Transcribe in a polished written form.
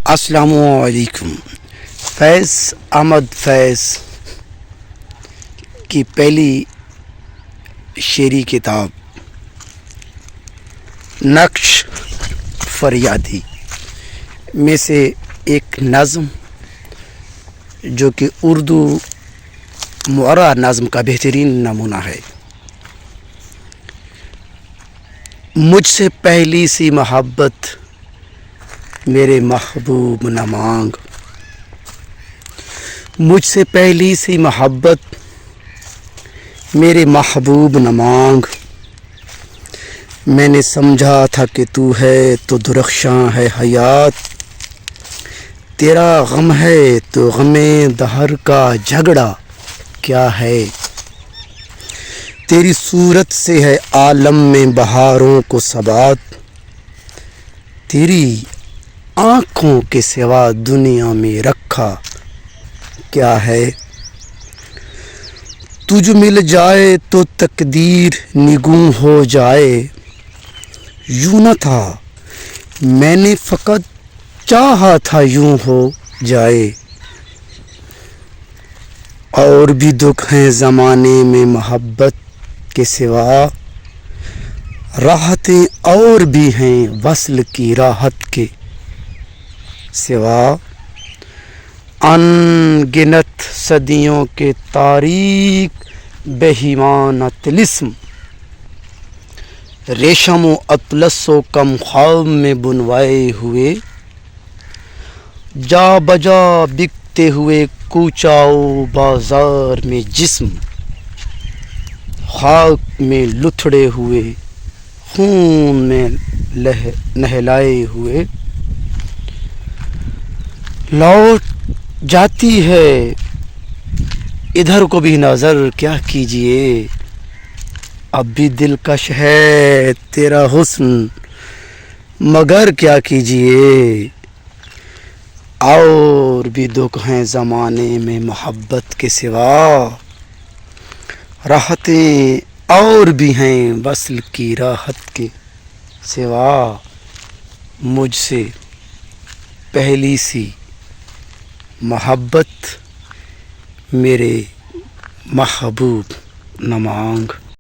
السلام علیکم۔ فیض احمد فیض کی پہلی شعری کتاب نقش فریادی میں سے ایک نظم جو کہ اردو معرہ نظم کا بہترین نمونہ ہے۔ مجھ سے پہلی سی محبت میرے محبوب نہ مانگ، مجھ سے پہلی سی محبت میرے محبوب نہ مانگ۔ میں نے سمجھا تھا کہ تو ہے تو درخشاں ہے حیات، تیرا غم ہے تو غم دہر کا جھگڑا کیا ہے۔ تیری صورت سے ہے عالم میں بہاروں کو ثبات، تیری آنکھوں کے سوا دنیا میں رکھا کیا ہے۔ تجھ مل جائے تو تقدیر نگوں ہو جائے، یوں نہ تھا میں نے فقط چاہا تھا یوں ہو جائے۔ اور بھی دکھ ہیں زمانے میں محبت کے سوا، راحتیں اور بھی ہیں وصل کی راحت کے سوا۔ ان گنت صدیوں کے تاریک بہیمانہ طلسم، ریشم و اطلس و کم خواب میں بنوائے ہوئے، جا بجا بکتے ہوئے کوچہ و بازار میں جسم، خاک میں لتھڑے ہوئے خون میں نہلائے ہوئے۔ لوٹ جاتی ہے ادھر کو بھی نظر کیا کیجیے، اب بھی دلکش ہے تیرا حسن مگر کیا کیجیے۔ اور بھی دکھ ہیں زمانے میں محبت کے سوا، راحتیں اور بھی ہیں وصل کی راحت کے سوا۔ مجھ سے پہلی سی محبت میرے محبوب نہ مانگ۔